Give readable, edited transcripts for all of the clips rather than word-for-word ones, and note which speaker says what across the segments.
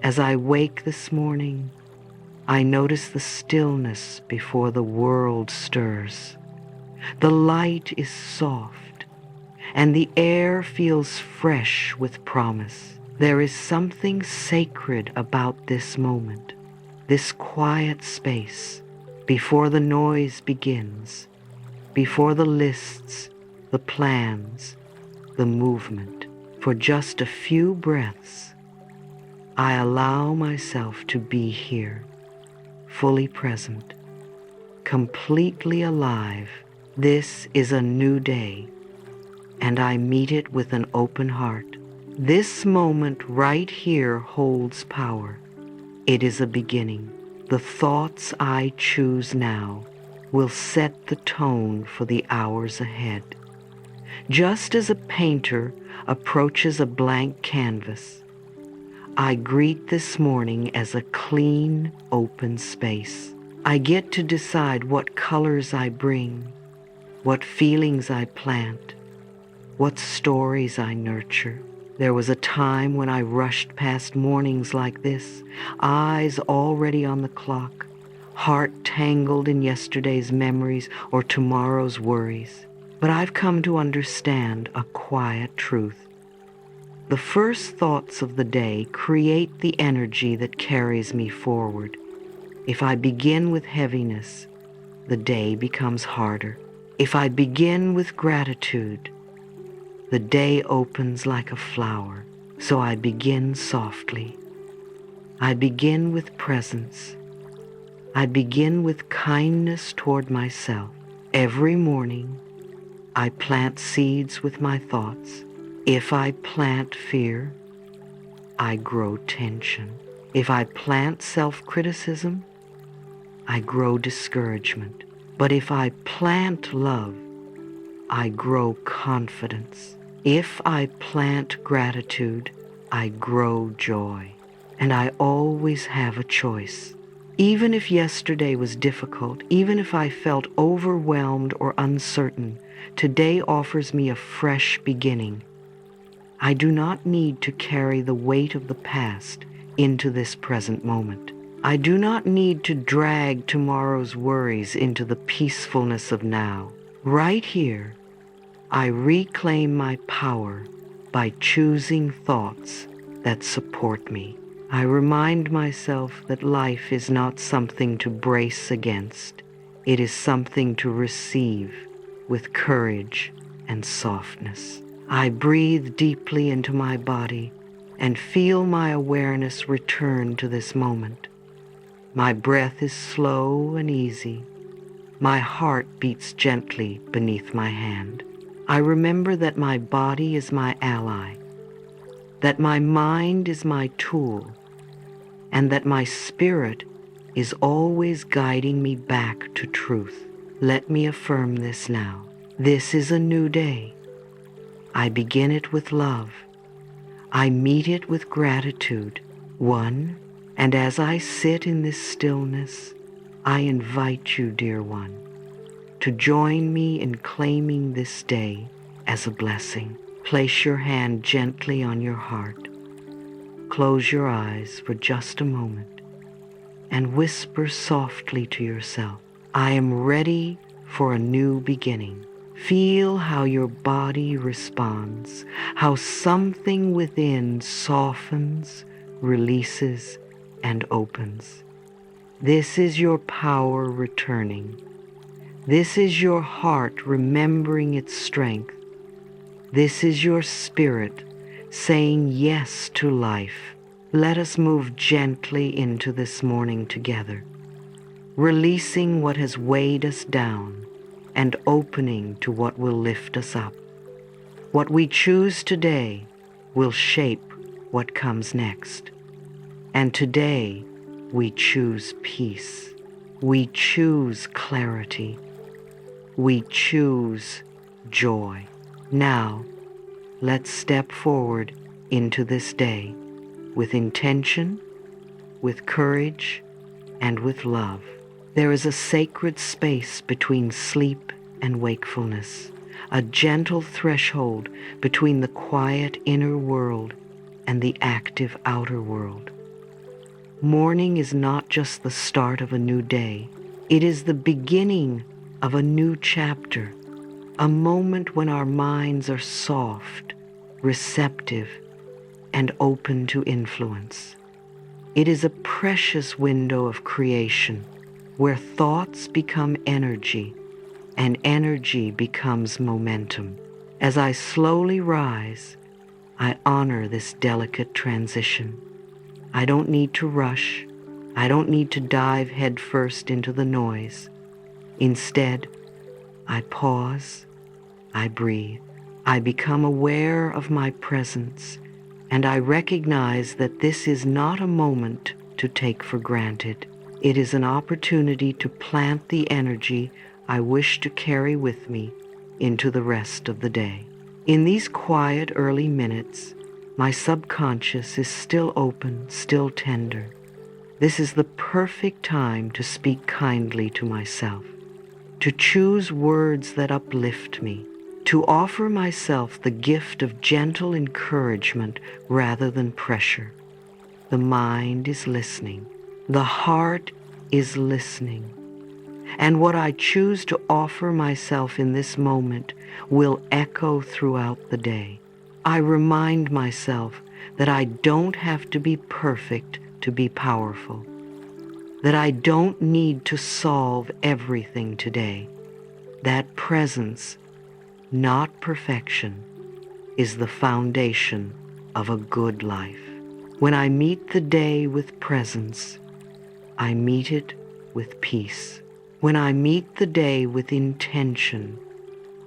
Speaker 1: As I wake this morning, I notice the stillness before the world stirs. The light is soft, and the air feels fresh with promise. There is something sacred about this moment, this quiet space, before the noise begins, before the lists, the plans, the movement. For just a few breaths, I allow myself to be here, fully present, completely alive. This is a new day, and I meet it with an open heart. This moment right here holds power. It is a beginning. The thoughts I choose now will set the tone for the hours ahead. Just as a painter approaches a blank canvas, I greet this morning as a clean, open space. I get to decide what colors I bring, what feelings I plant, what stories I nurture. There was a time when I rushed past mornings like this, eyes already on the clock, heart tangled in yesterday's memories or tomorrow's worries. But I've come to understand a quiet truth. The first thoughts of the day create the energy that carries me forward. If I begin with heaviness, the day becomes harder. If I begin with gratitude, the day opens like a flower. So I begin softly. I begin with presence. I begin with kindness toward myself. Every morning, I plant seeds with my thoughts. If I plant fear, I grow tension. If I plant self-criticism, I grow discouragement. But if I plant love, I grow confidence. If I plant gratitude, I grow joy. And I always have a choice. Even if yesterday was difficult, even if I felt overwhelmed or uncertain, today offers me a fresh beginning. I do not need to carry the weight of the past into this present moment. I do not need to drag tomorrow's worries into the peacefulness of now. Right here, I reclaim my power by choosing thoughts that support me. I remind myself that life is not something to brace against. It is something to receive with courage and softness. I breathe deeply into my body and feel my awareness return to this moment. My breath is slow and easy. My heart beats gently beneath my hand. I remember that my body is my ally, that my mind is my tool, and that my spirit is always guiding me back to truth. Let me affirm this now. This is a new day. I begin it with love. I meet it with gratitude. And as I sit in this stillness, I invite you, dear one, to join me in claiming this day as a blessing. Place your hand gently on your heart. Close your eyes for just a moment and whisper softly to yourself, I am ready for a new beginning. Feel how your body responds, how something within softens, releases, and opens. This is your power returning. This is your heart remembering its strength. This is your spirit saying yes to life. Let us move gently into this morning together, releasing what has weighed us down and opening to what will lift us up. What we choose today will shape what comes next. And today, we choose peace. We choose clarity. We choose joy. Now, let's step forward into this day with intention, with courage, and with love. There is a sacred space between sleep and wakefulness, a gentle threshold between the quiet inner world and the active outer world. Morning is not just the start of a new day. It is the beginning of a new chapter, a moment when our minds are soft, receptive, and open to influence. It is a precious window of creation where thoughts become energy and energy becomes momentum. As I slowly rise, I honor this delicate transition. I don't need to rush. I don't need to dive headfirst into the noise. Instead, I pause, I breathe, I become aware of my presence, and I recognize that this is not a moment to take for granted. It is an opportunity to plant the energy I wish to carry with me into the rest of the day. In these quiet early minutes, my subconscious is still open, still tender. This is the perfect time to speak kindly to myself, to choose words that uplift me, to offer myself the gift of gentle encouragement rather than pressure. The mind is listening. The heart is listening. And what I choose to offer myself in this moment will echo throughout the day. I remind myself that I don't have to be perfect to be powerful, that I don't need to solve everything today. That presence, not perfection, is the foundation of a good life. When I meet the day with presence, I meet it with peace. When I meet the day with intention,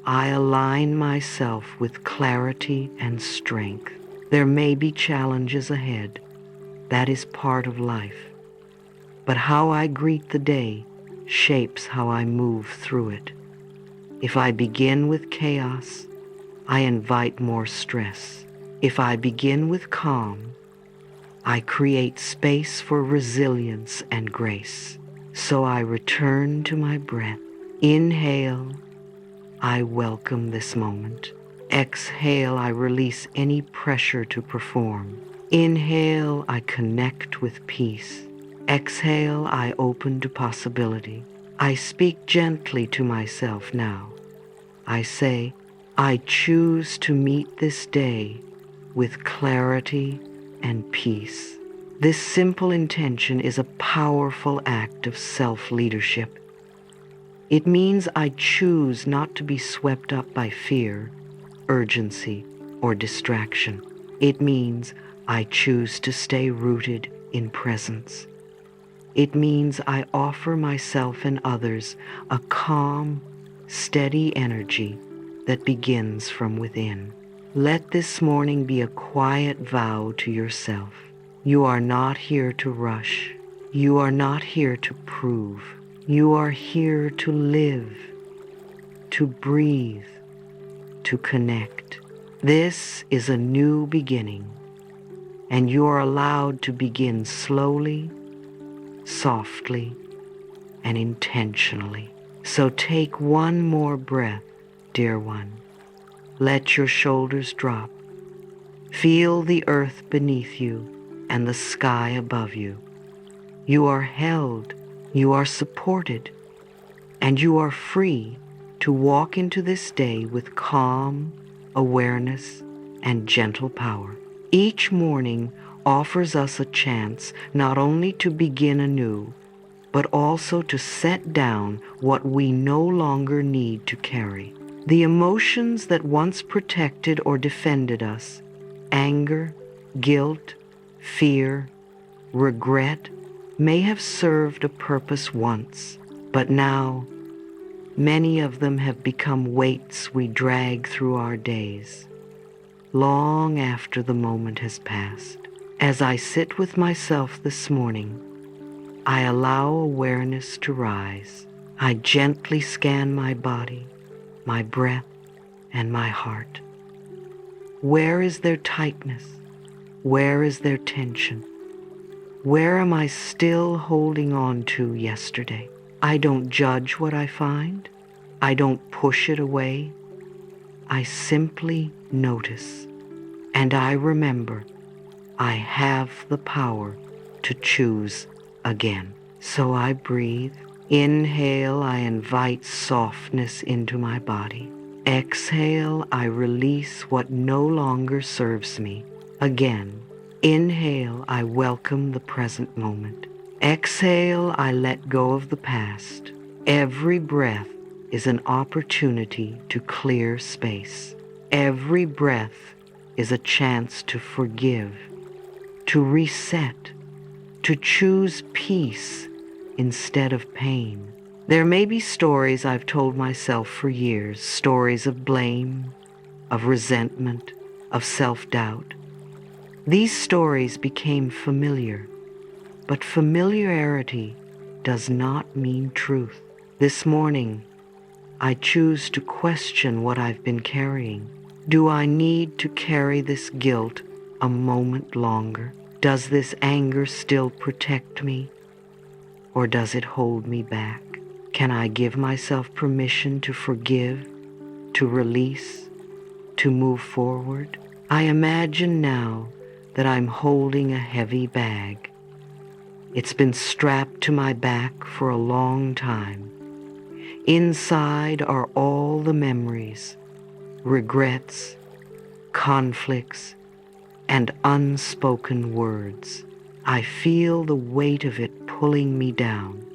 Speaker 1: I align myself with clarity and strength. There may be challenges ahead. That is part of life. But how I greet the day shapes how I move through it. If I begin with chaos, I invite more stress. If I begin with calm, I create space for resilience and grace. So I return to my breath. Inhale, I welcome this moment. Exhale, I release any pressure to perform. Inhale, I connect with peace. Exhale, I open to possibility. I speak gently to myself now. I say, I choose to meet this day with clarity and peace. This simple intention is a powerful act of self-leadership. It means I choose not to be swept up by fear, urgency, or distraction. It means I choose to stay rooted in presence. It means I offer myself and others a calm, steady energy that begins from within. Let this morning be a quiet vow to yourself. You are not here to rush. You are not here to prove. You are here to live, to breathe, to connect. This is a new beginning, and you are allowed to begin slowly, softly, and intentionally. So take one more breath, dear one. Let your shoulders drop. Feel the earth beneath you and the sky above you. You are held, you are supported, and you are free to walk into this day with calm, awareness, and gentle power. Each morning offers us a chance not only to begin anew, but also to set down what we no longer need to carry. The emotions that once protected or defended us, anger, guilt, fear, regret, may have served a purpose once, but now many of them have become weights we drag through our days, long after the moment has passed. As I sit with myself this morning, I allow awareness to rise. I gently scan my body, my breath, and my heart. Where is there tightness? Where is there tension? Where am I still holding on to yesterday? I don't judge what I find. I don't push it away. I simply notice. And I remember I have the power to choose again. So I breathe. Inhale, I invite softness into my body. Exhale, I release what no longer serves me. Again, inhale, I welcome the present moment. Exhale, I let go of the past. Every breath is an opportunity to clear space. Every breath is a chance to forgive, to reset, to choose peace instead of pain. There may be stories I've told myself for years, stories of blame, of resentment, of self-doubt. These stories became familiar, but familiarity does not mean truth. This morning, I choose to question what I've been carrying. Do I need to carry this guilt a moment longer? Does this anger still protect me, or does it hold me back? Can I give myself permission to forgive, to release, to move forward? I imagine now that I'm holding a heavy bag. It's been strapped to my back for a long time. Inside are all the memories, regrets, conflicts, and unspoken words. I feel the weight of it pulling me down,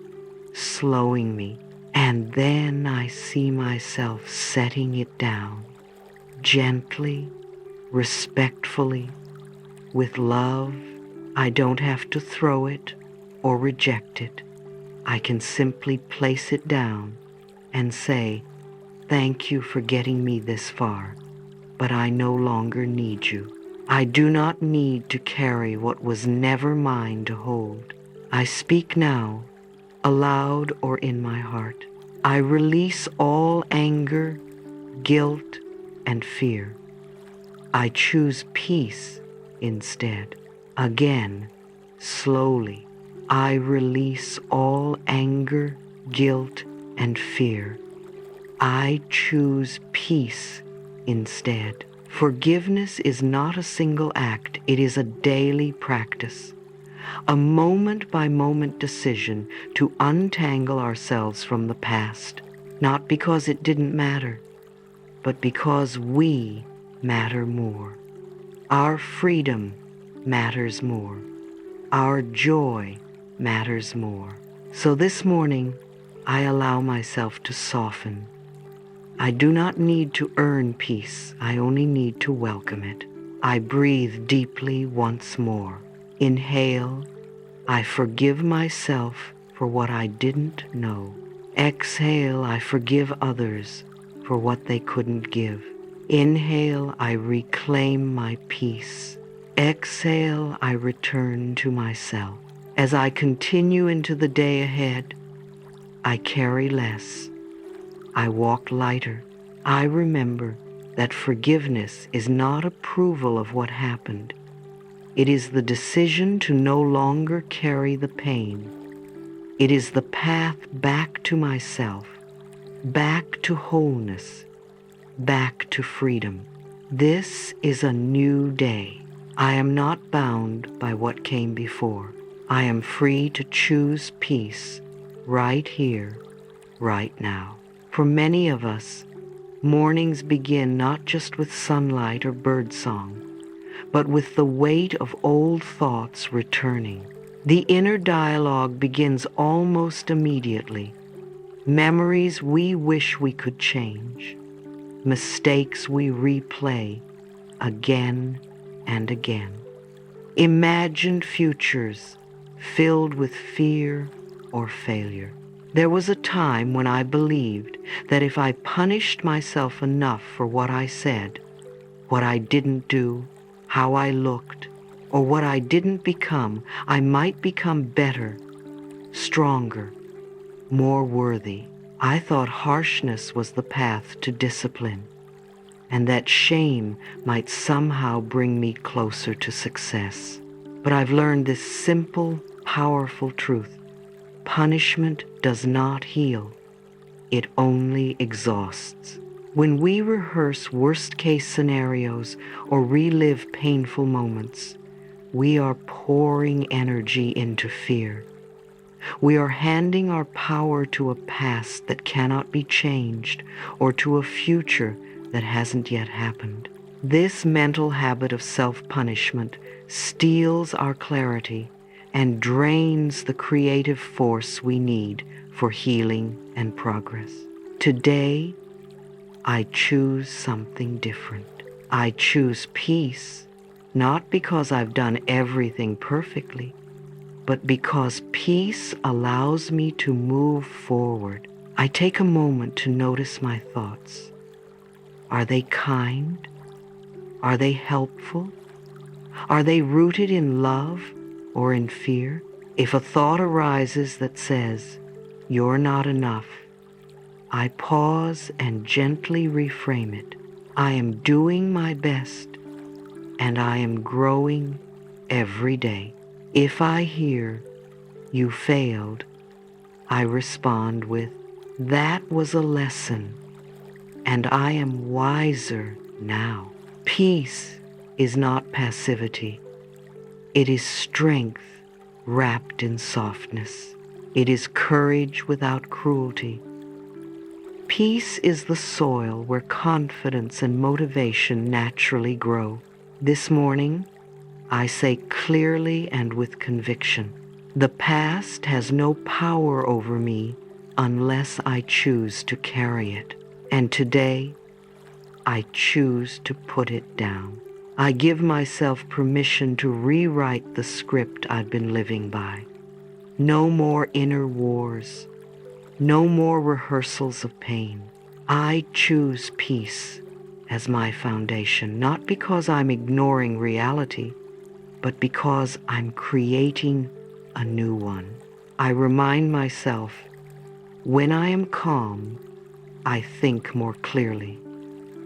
Speaker 1: slowing me, and then I see myself setting it down, gently, respectfully, with love. I don't have to throw it or reject it. I can simply place it down and say, "Thank you for getting me this far, but I no longer need you." I do not need to carry what was never mine to hold. I speak now, aloud or in my heart. I release all anger, guilt, and fear. I choose peace instead. Again, slowly, I release all anger, guilt, and fear. I choose peace instead. Forgiveness is not a single act, it is a daily practice, a moment-by-moment decision to untangle ourselves from the past, not because it didn't matter, but because we matter more. Our freedom matters more. Our joy matters more. So this morning, I allow myself to soften. I do not need to earn peace, I only need to welcome it. I breathe deeply once more. Inhale, I forgive myself for what I didn't know. Exhale, I forgive others for what they couldn't give. Inhale, I reclaim my peace. Exhale, I return to myself. As I continue into the day ahead, I carry less. I walk lighter. I remember that forgiveness is not approval of what happened. It is the decision to no longer carry the pain. It is the path back to myself, back to wholeness, back to freedom. This is a new day. I am not bound by what came before. I am free to choose peace right here, right now. For many of us, mornings begin not just with sunlight or birdsong, but with the weight of old thoughts returning. The inner dialogue begins almost immediately. Memories we wish we could change, mistakes we replay again and again. Imagined futures filled with fear or failure. There was a time when I believed that if I punished myself enough for what I said, what I didn't do, how I looked, or what I didn't become, I might become better, stronger, more worthy. I thought harshness was the path to discipline, and that shame might somehow bring me closer to success. But I've learned this simple, powerful truth. Punishment does not heal. It only exhausts. When we rehearse worst-case scenarios or relive painful moments, we are pouring energy into fear. We are handing our power to a past that cannot be changed or to a future that hasn't yet happened. This mental habit of self-punishment steals our clarity and drains the creative force we need for healing and progress. Today, I choose something different. I choose peace, not because I've done everything perfectly, but because peace allows me to move forward. I take a moment to notice my thoughts. Are they kind? Are they helpful? Are they rooted in love or in fear? If a thought arises that says, "You're not enough," I pause and gently reframe it. I am doing my best, and I am growing every day. If I hear, "You failed," I respond with, "That was a lesson, and I am wiser now." Peace is not passivity. It is strength wrapped in softness. It is courage without cruelty. Peace is the soil where confidence and motivation naturally grow. This morning, I say clearly and with conviction, the past has no power over me unless I choose to carry it. And today, I choose to put it down. I give myself permission to rewrite the script I've been living by. No more inner wars. No more rehearsals of pain. I choose peace as my foundation, not because I'm ignoring reality, but because I'm creating a new one. I remind myself, when I am calm, I think more clearly.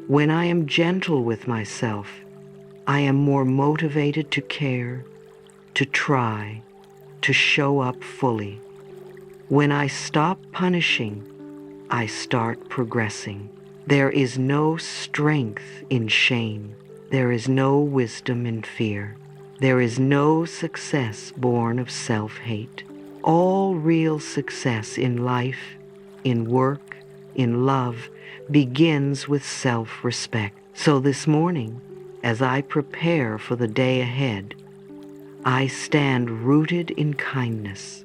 Speaker 1: When I am gentle with myself, I am more motivated to care, to try, to show up fully. When I stop punishing, I start progressing. There is no strength in shame. There is no wisdom in fear. There is no success born of self-hate. All real success in life, in work, in love, begins with self-respect. So this morning, as I prepare for the day ahead, I stand rooted in kindness.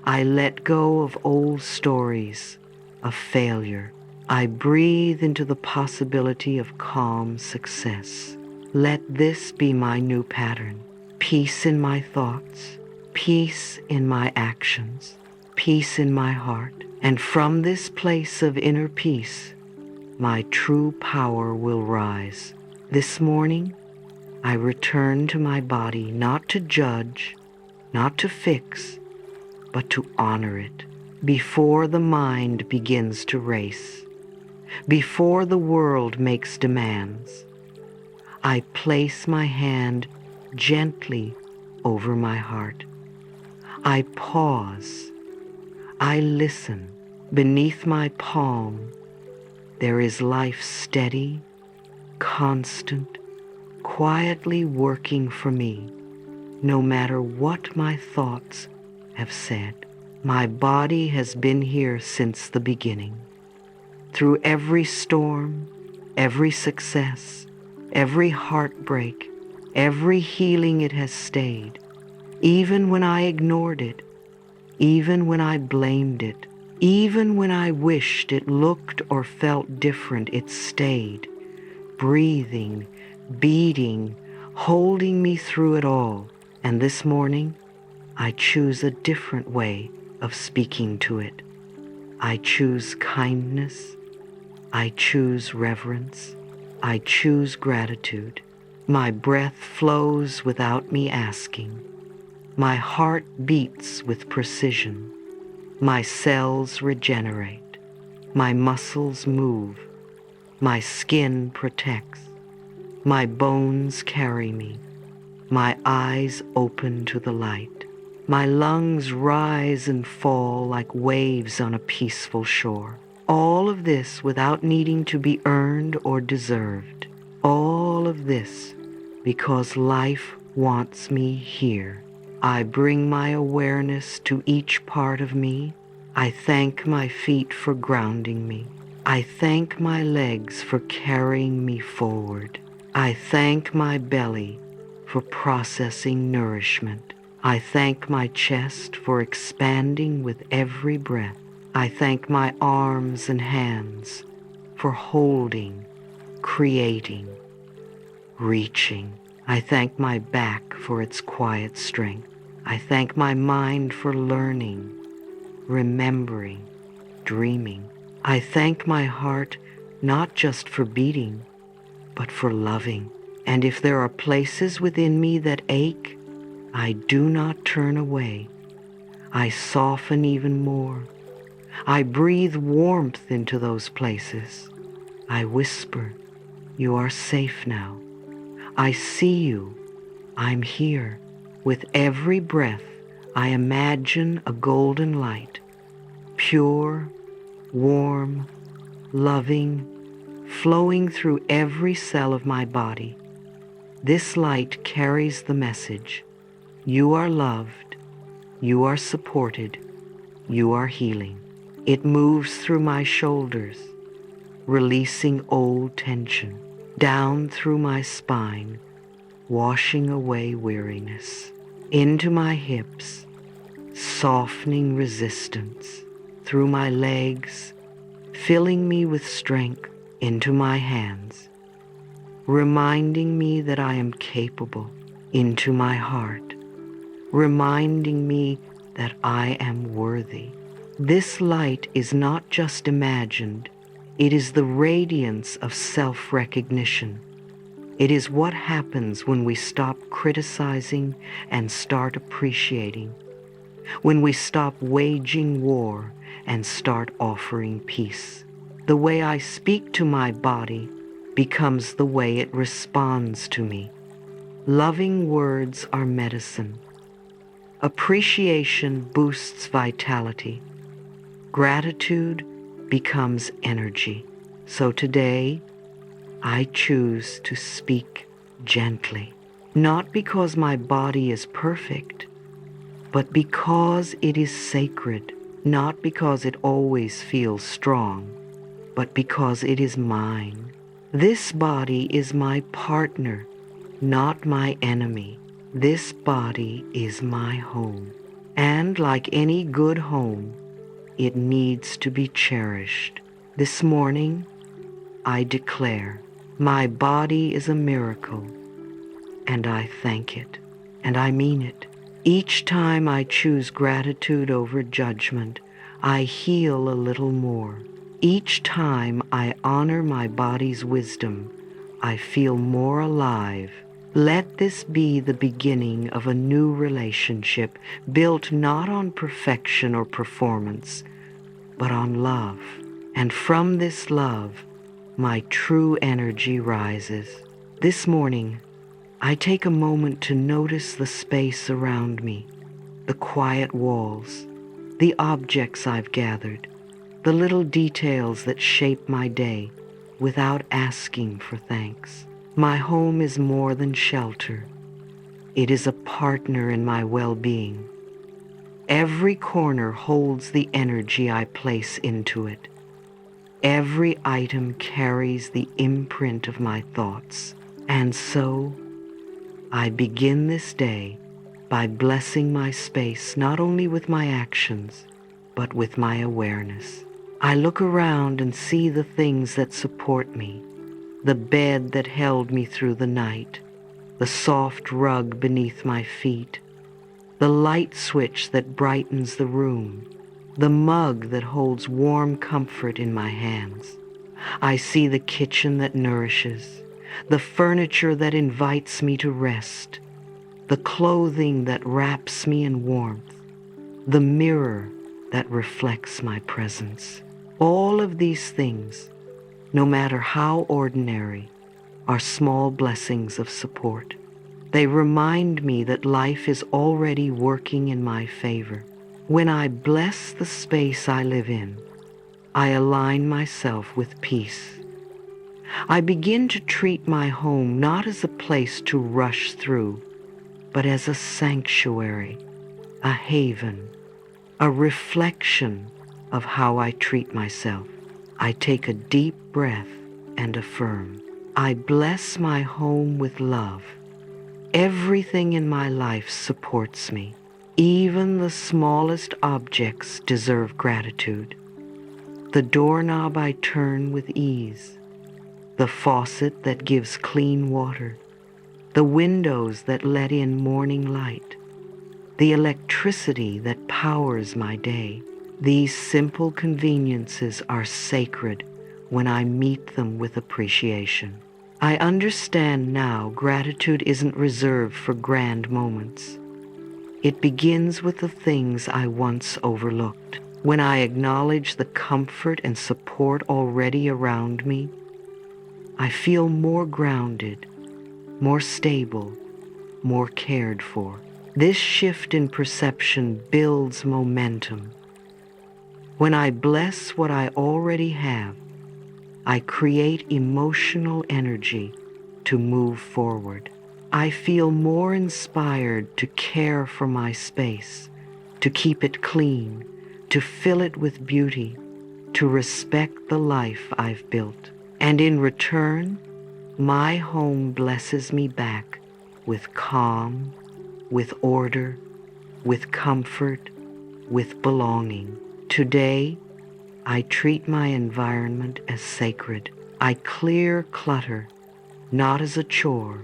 Speaker 1: I let go of old stories of failure. I breathe into the possibility of calm success. Let this be my new pattern. Peace in my thoughts, peace in my actions, peace in my heart. And from this place of inner peace, my true power will rise. This morning, I return to my body not to judge, not to fix, but to honor it. Before the mind begins to race, before the world makes demands, I place my hand gently over my heart. I pause. I listen. Beneath my palm, there is life steady, constant, quietly working for me, no matter what my thoughts have said. My body has been here since the beginning. Through every storm, every success, every heartbreak, every healing it has stayed. Even when I ignored it, even when I blamed it, even when I wished it looked or felt different, it stayed, breathing, beating, holding me through it all. And this morning, I choose a different way of speaking to it. I choose kindness. I choose reverence. I choose gratitude. My breath flows without me asking. My heart beats with precision. My cells regenerate. My muscles move. My skin protects. My bones carry me. My eyes open to the light. My lungs rise and fall like waves on a peaceful shore. All of this without needing to be earned or deserved. All of this because life wants me here. I bring my awareness to each part of me. I thank my feet for grounding me. I thank my legs for carrying me forward. I thank my belly for processing nourishment. I thank my chest for expanding with every breath. I thank my arms and hands for holding, creating, reaching. I thank my back for its quiet strength. I thank my mind for learning, remembering, dreaming. I thank my heart not just for beating, but for loving. And if there are places within me that ache, I do not turn away. I soften even more. I breathe warmth into those places. I whisper, "You are safe now. I see you. I'm here." With every breath, I imagine a golden light, pure, warm, loving, flowing through every cell of my body. This light carries the message: you are loved, you are supported, you are healing. It moves through my shoulders, releasing old tension, down through my spine, washing away weariness, into my hips, softening resistance, through my legs, filling me with strength, into my hands, reminding me that I am capable, into my heart, reminding me that I am worthy. This light is not just imagined, it is the radiance of self-recognition. It is what happens when we stop criticizing and start appreciating, when we stop waging war and start offering peace. The way I speak to my body becomes the way it responds to me. Loving words are medicine. Appreciation boosts vitality. Gratitude becomes energy. So today, I choose to speak gently, not because my body is perfect, but because it is sacred, not because it always feels strong, but because it is mine. This body is my partner, not my enemy. This body is my home. And like any good home, it needs to be cherished. This morning, I declare, my body is a miracle, and I thank it, and I mean it. Each time I choose gratitude over judgment, I heal a little more. Each time I honor my body's wisdom, I feel more alive. Let this be the beginning of a new relationship built not on perfection or performance, but on love. And from this love, my true energy rises. This morning, I take a moment to notice the space around me, the quiet walls, the objects I've gathered, the little details that shape my day without asking for thanks. My home is more than shelter. It is a partner in my well-being. Every corner holds the energy I place into it. Every item carries the imprint of my thoughts. And so, I begin this day by blessing my space not only with my actions, but with my awareness. I look around and see the things that support me, the bed that held me through the night, the soft rug beneath my feet, the light switch that brightens the room, the mug that holds warm comfort in my hands. I see the kitchen that nourishes, the furniture that invites me to rest, the clothing that wraps me in warmth, the mirror that reflects my presence. All of these things, no matter how ordinary, are small blessings of support. They remind me that life is already working in my favor. When I bless the space I live in, I align myself with peace. I begin to treat my home not as a place to rush through, but as a sanctuary, a haven, a reflection of how I treat myself. I take a deep breath and affirm, I bless my home with love. Everything in my life supports me. Even the smallest objects deserve gratitude. The doorknob I turn with ease, the faucet that gives clean water, the windows that let in morning light, the electricity that powers my day. These simple conveniences are sacred when I meet them with appreciation. I understand now gratitude isn't reserved for grand moments. It begins with the things I once overlooked. When I acknowledge the comfort and support already around me, I feel more grounded, more stable, more cared for. This shift in perception builds momentum. When I bless what I already have, I create emotional energy to move forward. I feel more inspired to care for my space, to keep it clean, to fill it with beauty, to respect the life I've built. And in return, my home blesses me back with calm, with order, with comfort, with belonging. Today, I treat my environment as sacred. I clear clutter, not as a chore,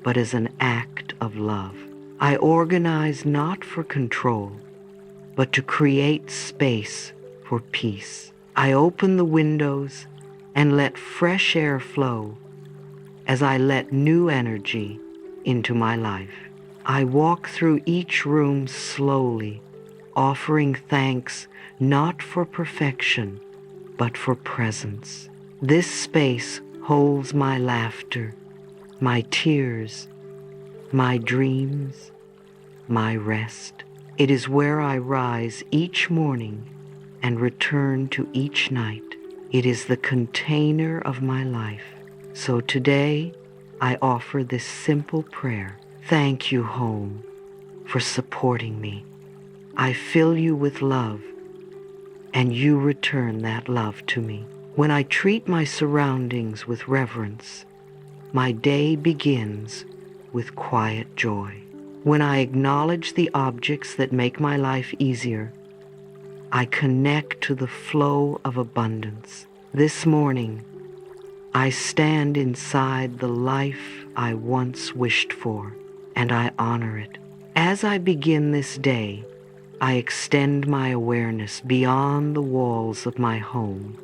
Speaker 1: but as an act of love. I organize not for control, but to create space for peace. I open the windows and let fresh air flow as I let new energy into my life. I walk through each room slowly, offering thanks not for perfection, but for presence. This space holds my laughter, my tears, my dreams, my rest. It is where I rise each morning and return to each night. It is the container of my life. So today, I offer this simple prayer. Thank you, home, for supporting me. I fill you with love, and you return that love to me. When I treat my surroundings with reverence, my day begins with quiet joy. When I acknowledge the objects that make my life easier, I connect to the flow of abundance. This morning, I stand inside the life I once wished for, and I honor it. As I begin this day, I extend my awareness beyond the walls of my home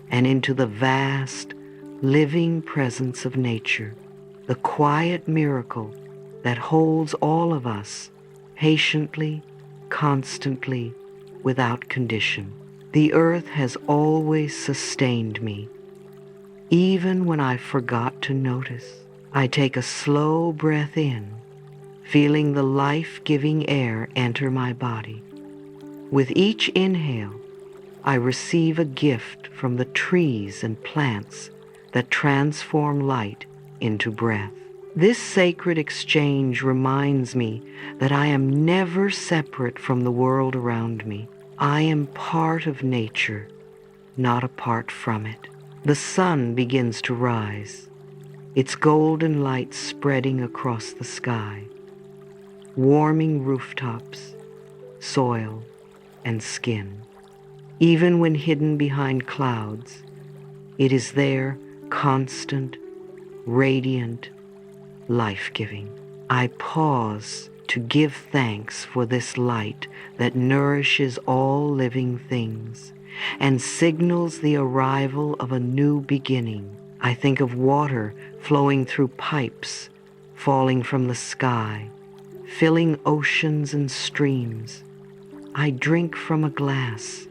Speaker 1: and into the vast, living presence of nature, the quiet miracle that holds all of us patiently, constantly, without condition. The earth has always sustained me, even when I forgot to notice. I take a slow breath in, feeling the life-giving air enter my body. With each inhale, I receive a gift from the trees and plants that transform light into breath. This sacred exchange reminds me that I am never separate from the world around me. I am part of nature, not apart from it. The sun begins to rise, its golden light spreading across the sky, warming rooftops, soil, and skin. Even when hidden behind clouds, it is there, constant, radiant, life-giving. I pause to give thanks for this light that nourishes all living things and signals the arrival of a new beginning. I think of water flowing through pipes, falling from the sky, filling oceans and streams. I drink from a glass,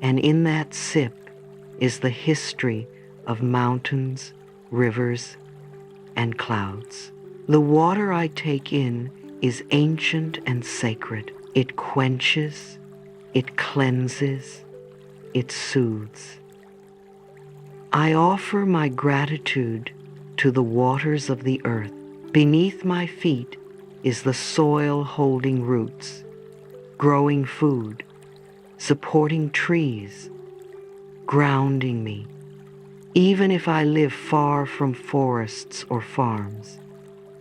Speaker 1: and in that sip is the history of mountains, rivers, and clouds. The water I take in is ancient and sacred. It quenches, it cleanses, it soothes. I offer my gratitude to the waters of the earth. Beneath my feet is the soil holding roots, growing food, supporting trees, grounding me, even if I live far from forests or farms.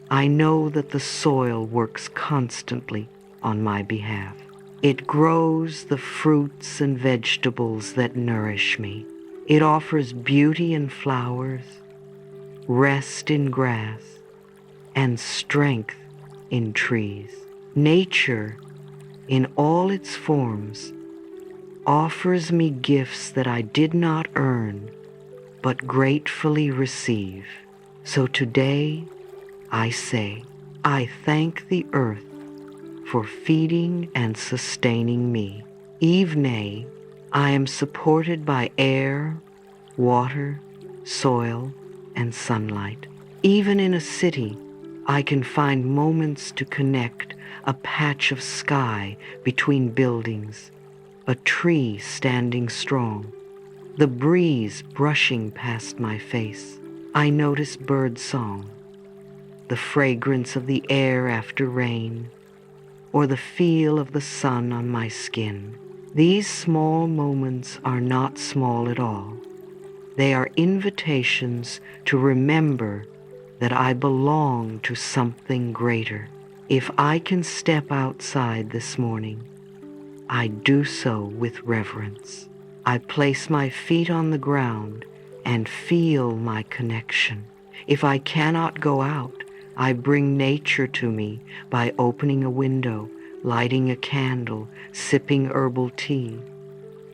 Speaker 1: I know that the soil works constantly on my behalf. It grows the fruits and vegetables that nourish me. It offers beauty in flowers, rest in grass, and strength in trees. Nature, in all its forms, offers me gifts that I did not earn, but gratefully receive. So today, I say, I thank the earth for feeding and sustaining me. Evening, I am supported by air, water, soil, and sunlight. Even in a city, I can find moments to connect a patch of sky between buildings, a tree standing strong, the breeze brushing past my face. I notice bird song, the fragrance of the air after rain, or the feel of the sun on my skin. These small moments are not small at all. They are invitations to remember that I belong to something greater. If I can step outside this morning, I do so with reverence. I place my feet on the ground and feel my connection. If I cannot go out, I bring nature to me by opening a window, lighting a candle, sipping herbal tea,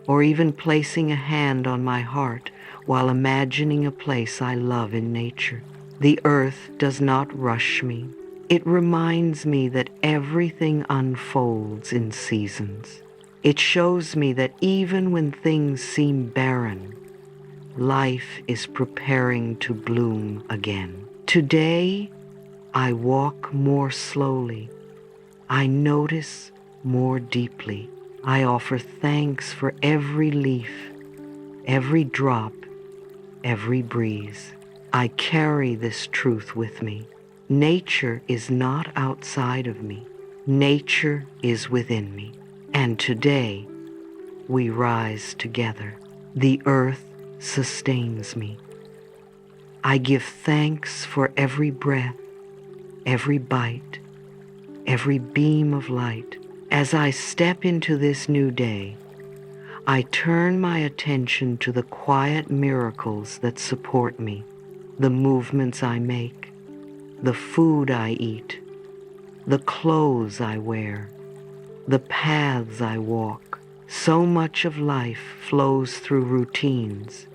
Speaker 1: or even placing a hand on my heart while imagining a place I love in nature. The earth does not rush me. It reminds me that everything unfolds in seasons. It shows me that even when things seem barren, life is preparing to bloom again. Today, I walk more slowly. I notice more deeply. I offer thanks for every leaf, every drop, every breeze. I carry this truth with me. Nature is not outside of me. Nature is within me. And today, we rise together. The earth sustains me. I give thanks for every breath, every bite, every beam of light. As I step into this new day, I turn my attention to the quiet miracles that support me, the movements I make, the food I eat, the clothes I wear, the paths I walk. So much of life flows through routines,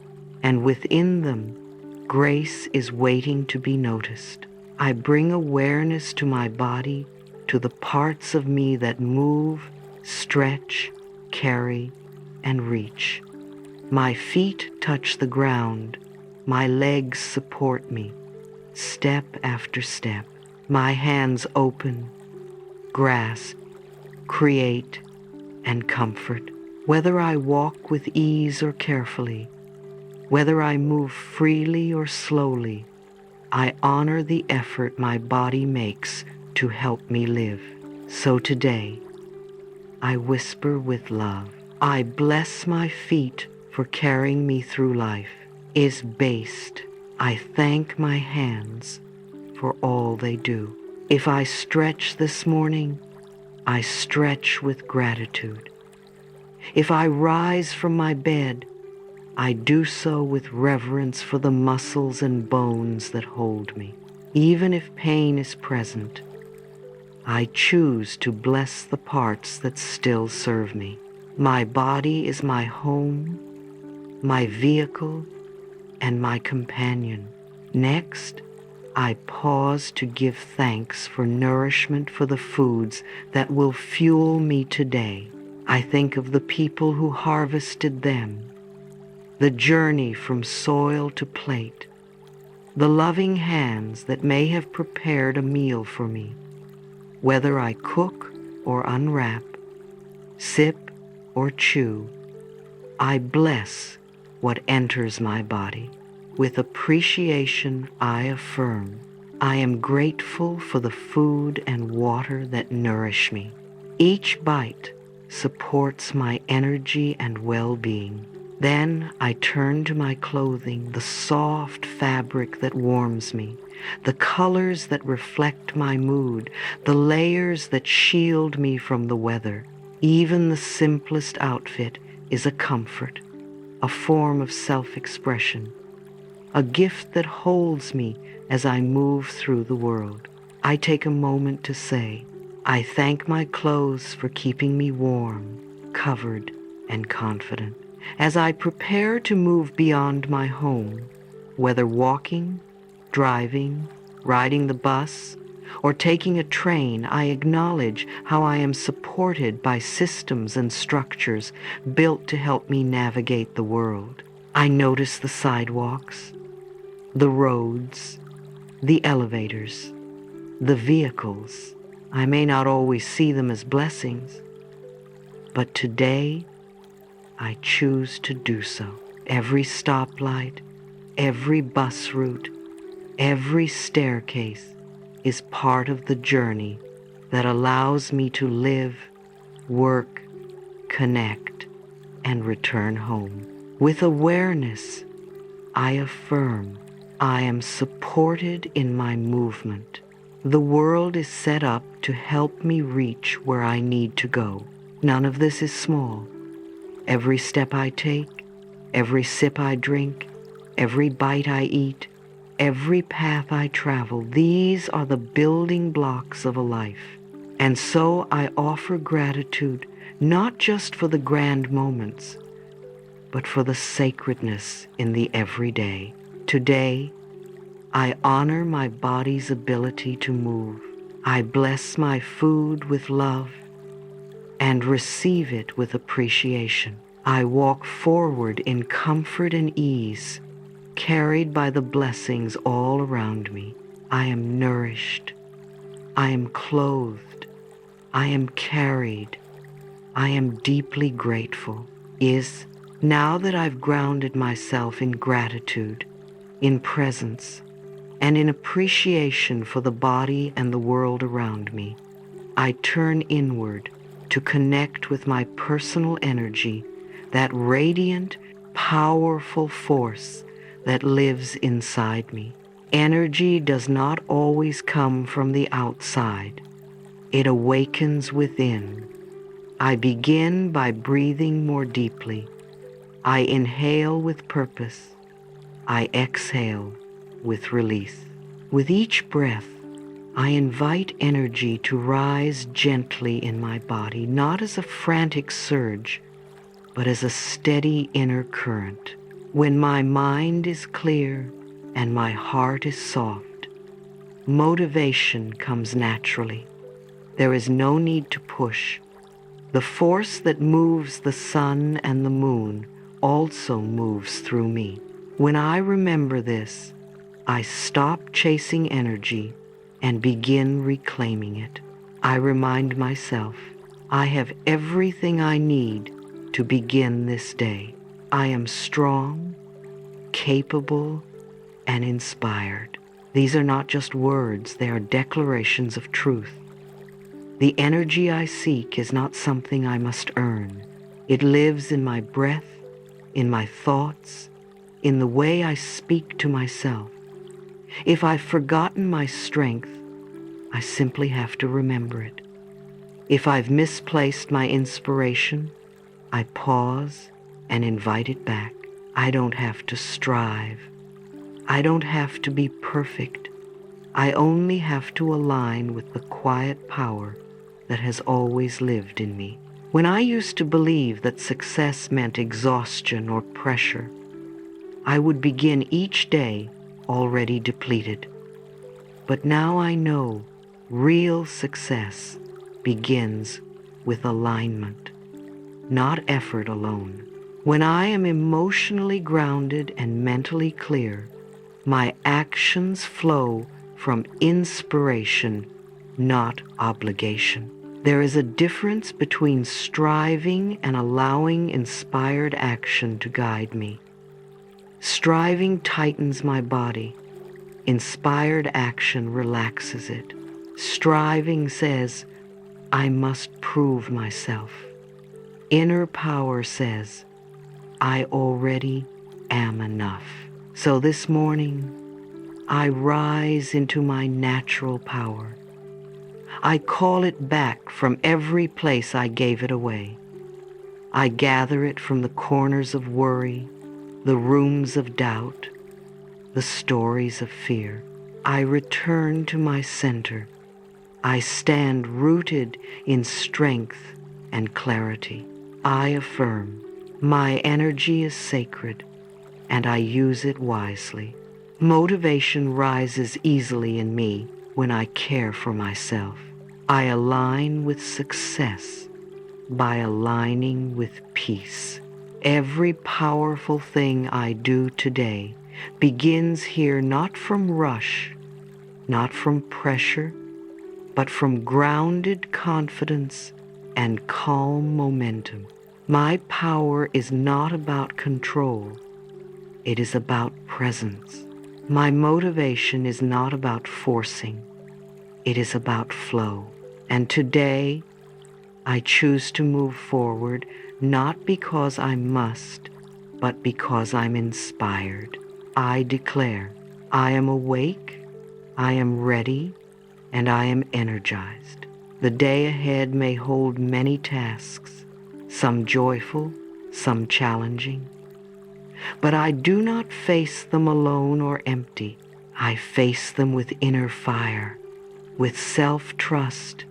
Speaker 1: and within them, grace is waiting to be noticed. I bring awareness to my body, to the parts of me that move, stretch, carry, and reach. My feet touch the ground. My legs support me, step after step. My hands open, grasp, create, and comfort. Whether I walk with ease or carefully, whether I move freely or slowly, I honor the effort my body makes to help me live. So today, I whisper with love. I bless my feet for carrying me through life. Is based. I thank my hands for all they do. If I stretch this morning, I stretch with gratitude. If I rise from my bed, I do so with reverence for the muscles and bones that hold me. Even if pain is present, I choose to bless the parts that still serve me. My body is my home, my vehicle, and my companion. Next, I pause to give thanks for nourishment for the foods that will fuel me today. I think of the people who harvested them, the journey from soil to plate, the loving hands that may have prepared a meal for me. Whether I cook or unwrap, sip or chew, I bless what enters my body. With appreciation, I affirm, I am grateful for the food and water that nourish me. Each bite supports my energy and well-being. Then I turn to my clothing, the soft fabric that warms me, the colors that reflect my mood, the layers that shield me from the weather. Even the simplest outfit is a comfort, a form of self-expression, a gift that holds me as I move through the world. I take a moment to say, I thank my clothes for keeping me warm, covered, and confident. As I prepare to move beyond my home, whether walking, driving, riding the bus, or taking a train, I acknowledge how I am supported by systems and structures built to help me navigate the world. I notice the sidewalks, the roads, the elevators, the vehicles. I may not always see them as blessings, but today I choose to do so. Every stoplight, every bus route, every staircase is part of the journey that allows me to live, work, connect, and return home. With awareness, I affirm I am supported in my movement. The world is set up to help me reach where I need to go. None of this is small. Every step I take, every sip I drink, every bite I eat, every path I travel, these are the building blocks of a life. And so I offer gratitude not just for the grand moments, but for the sacredness in the everyday. Today, I honor my body's ability to move. I bless my food with love and receive it with appreciation. I walk forward in comfort and ease, carried by the blessings all around me. I am nourished. I am clothed. I am carried. I am deeply grateful. Now that I've grounded myself in gratitude, in presence, and in appreciation for the body and the world around me, I turn inward to connect with my personal energy, that radiant, powerful force that lives inside me. Energy does not always come from the outside. It awakens within. I begin by breathing more deeply. I inhale with purpose. I exhale with release. With each breath, I invite energy to rise gently in my body, not as a frantic surge, but as a steady inner current. When my mind is clear and my heart is soft, motivation comes naturally. There is no need to push. The force that moves the sun and the moon also moves through me. When I remember this, I stop chasing energy and begin reclaiming it. I remind myself, I have everything I need to begin this day. I am strong, capable, and inspired. These are not just words, they are declarations of truth. The energy I seek is not something I must earn. It lives in my breath, in my thoughts, in the way I speak to myself. If I've forgotten my strength, I simply have to remember it. If I've misplaced my inspiration, I pause and invite it back. I don't have to strive. I don't have to be perfect. I only have to align with the quiet power that has always lived in me. When I used to believe that success meant exhaustion or pressure, I would begin each day already depleted. But now I know real success begins with alignment, not effort alone. When I am emotionally grounded and mentally clear, my actions flow from inspiration, not obligation. There is a difference between striving and allowing inspired action to guide me. Striving tightens my body. Inspired action relaxes it. Striving says, I must prove myself. Inner power says, I already am enough. So this morning, I rise into my natural power. I call it back from every place I gave it away. I gather it from the corners of worry, the rooms of doubt, the stories of fear. I return to my center. I stand rooted in strength and clarity. I affirm, my energy is sacred, and I use it wisely. Motivation rises easily in me when I care for myself. I align with success by aligning with peace. Every powerful thing I do today begins here, not from rush, not from pressure, but from grounded confidence and calm momentum. My power is not about control. It is about presence. My motivation is not about forcing. It is about flow. And today, I choose to move forward, not because I must, but because I'm inspired. I declare, I am awake, I am ready, and I am energized. The day ahead may hold many tasks, some joyful, some challenging. But I do not face them alone or empty. I face them with inner fire, with self-trust,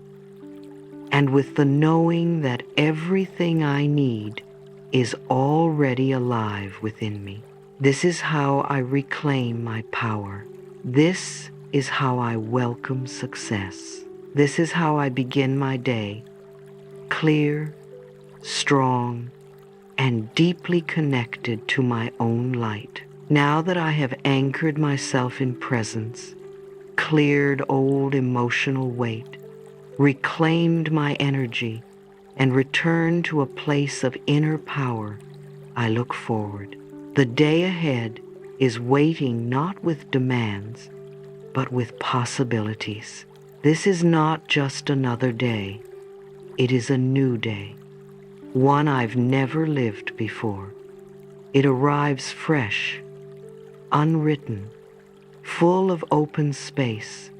Speaker 1: and with the knowing that everything I need is already alive within me. This is how I reclaim my power. This is how I welcome success. This is how I begin my day, clear, strong, and deeply connected to my own light. Now that I have anchored myself in presence, cleared old emotional weight, reclaimed my energy, and returned to a place of inner power, I look forward. The day ahead is waiting not with demands, but with possibilities. This is not just another day. It is a new day, one I've never lived before. It arrives fresh, unwritten, full of open space,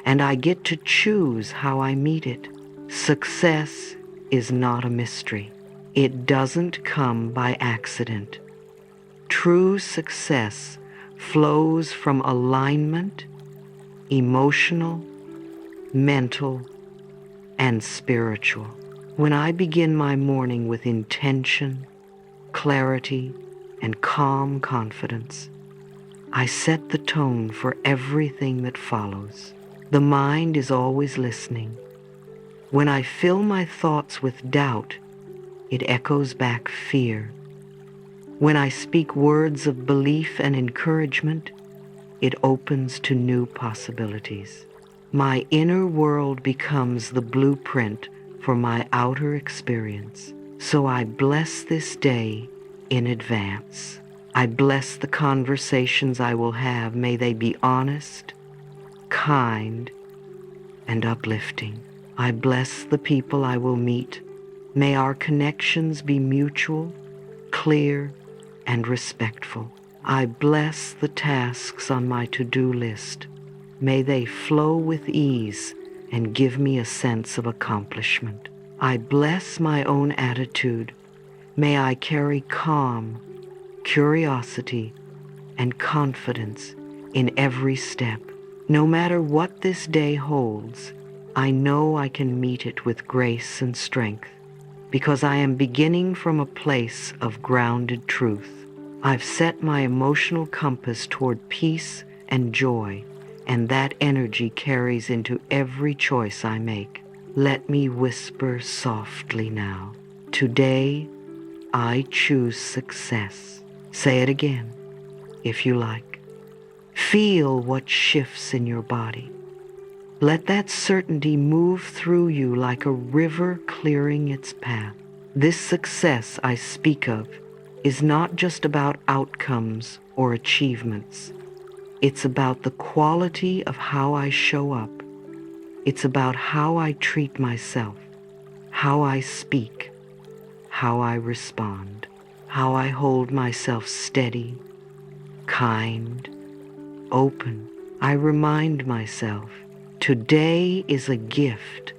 Speaker 1: and I get to choose how I meet it. Success is not a mystery. It doesn't come by accident. True success flows from alignment, emotional, mental, and spiritual. When I begin my morning with intention, clarity, and calm confidence, I set the tone for everything that follows. The mind is always listening. When I fill my thoughts with doubt, it echoes back fear. When I speak words of belief and encouragement, it opens to new possibilities. My inner world becomes the blueprint for my outer experience. So I bless this day in advance. I bless the conversations I will have. May they be honest, kind, and uplifting. I bless the people I will meet. May our connections be mutual, clear, and respectful. I bless the tasks on my to-do list. May they flow with ease and give me a sense of accomplishment. I bless my own attitude. May I carry calm, curiosity, and confidence in every step. No matter what this day holds, I know I can meet it with grace and strength, because I am beginning from a place of grounded truth. I've set my emotional compass toward peace and joy, and that energy carries into every choice I make. Let me whisper softly now. Today, I choose success. Say it again, if you like. Feel what shifts in your body. Let that certainty move through you like a river clearing its path. This success I speak of is not just about outcomes or achievements. It's about the quality of how I show up. It's about how I treat myself, how I speak, how I respond, how I hold myself steady, kind, open. I remind myself, today is a gift,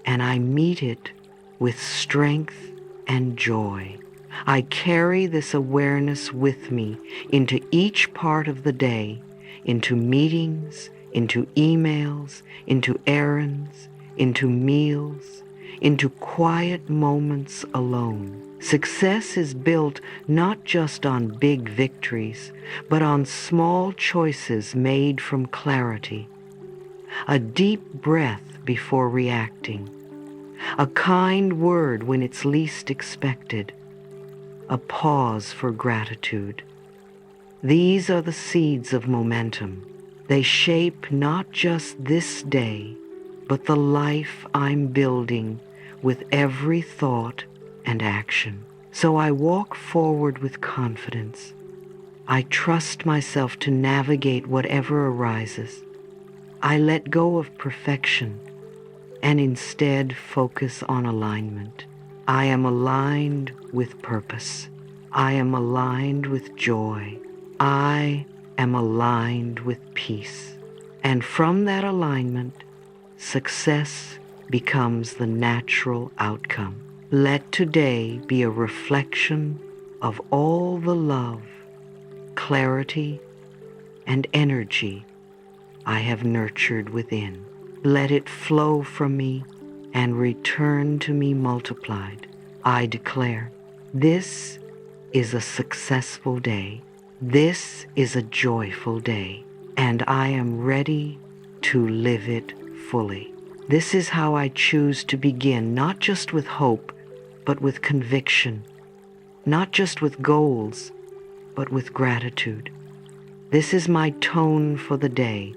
Speaker 1: and I meet it with strength and joy. I carry this awareness with me into each part of the day, into meetings, into emails, into errands, into meals, into quiet moments alone. Success is built not just on big victories, but on small choices made from clarity. A deep breath before reacting, a kind word when it's least expected, a pause for gratitude. These are the seeds of momentum. They shape not just this day, but the life I'm building with every thought and action. So I walk forward with confidence. I trust myself to navigate whatever arises. I let go of perfection and instead focus on alignment. I am aligned with purpose. I am aligned with joy. I am aligned with peace. And from that alignment, success becomes the natural outcome. Let today be a reflection of all the love, clarity, and energy I have nurtured within. Let it flow from me and return to me multiplied. I declare, this is a successful day. This is a joyful day, and I am ready to live it fully. This is how I choose to begin, not just with hope, but with conviction, not just with goals, but with gratitude. This is my tone for the day,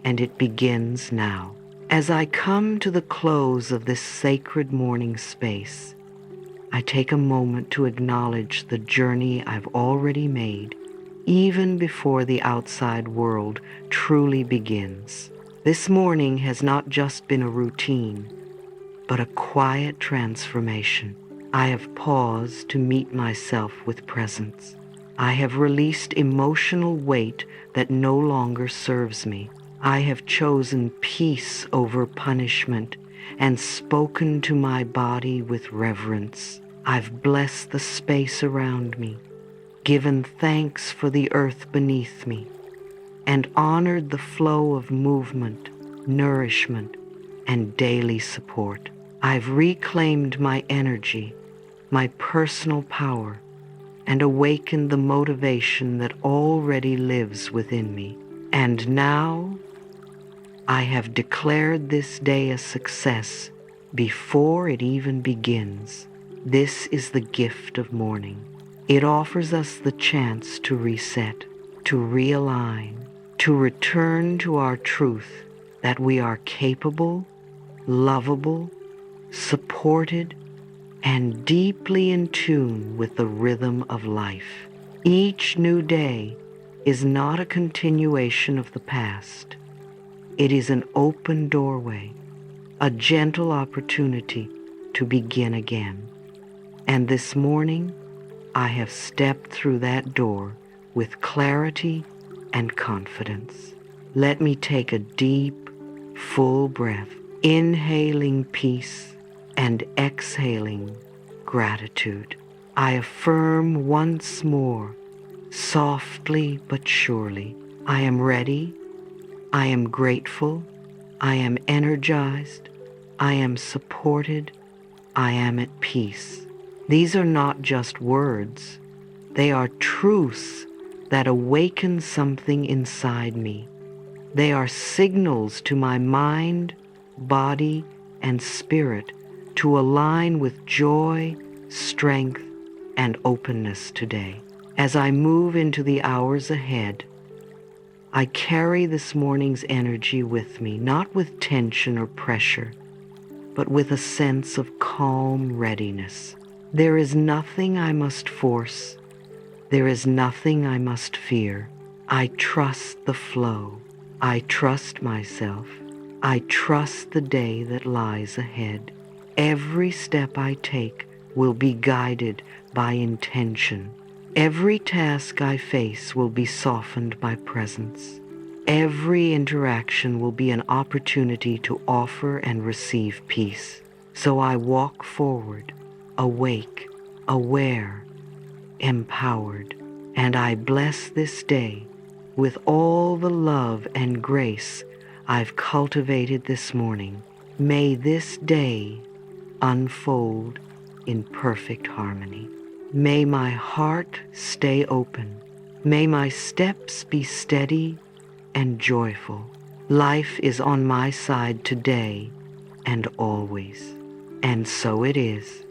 Speaker 1: and it begins now. As I come to the close of this sacred morning space, I take a moment to acknowledge the journey I've already made, even before the outside world truly begins. This morning has not just been a routine, but a quiet transformation. I have paused to meet myself with presence. I have released emotional weight that no longer serves me. I have chosen peace over punishment and spoken to my body with reverence. I've blessed the space around me, given thanks for the earth beneath me, and honored the flow of movement, nourishment, and daily support. I've reclaimed my energy, my personal power, and awakened the motivation that already lives within me. And now, I have declared this day a success before it even begins. This is the gift of morning. It offers us the chance to reset, to realign, to return to our truth that we are capable, lovable, supported, and deeply in tune with the rhythm of life. Each new day is not a continuation of the past. It is an open doorway, a gentle opportunity to begin again. And this morning, I have stepped through that door with clarity and confidence. Let me take a deep, full breath, inhaling peace and exhaling gratitude. I affirm once more, softly but surely, I am ready, I am grateful, I am energized, I am supported, I am at peace. These are not just words, they are truths that awaken something inside me. They are signals to my mind, body, and spirit to align with joy, strength, and openness today. As I move into the hours ahead, I carry this morning's energy with me, not with tension or pressure, but with a sense of calm readiness. There is nothing I must force. There is nothing I must fear. I trust the flow. I trust myself. I trust the day that lies ahead. Every step I take will be guided by intention. Every task I face will be softened by presence. Every interaction will be an opportunity to offer and receive peace. So I walk forward, awake, aware, empowered, and I bless this day with all the love and grace I've cultivated this morning. May this day unfold in perfect harmony. May my heart stay open. May my steps be steady and joyful. Life is on my side today and always. And so it is.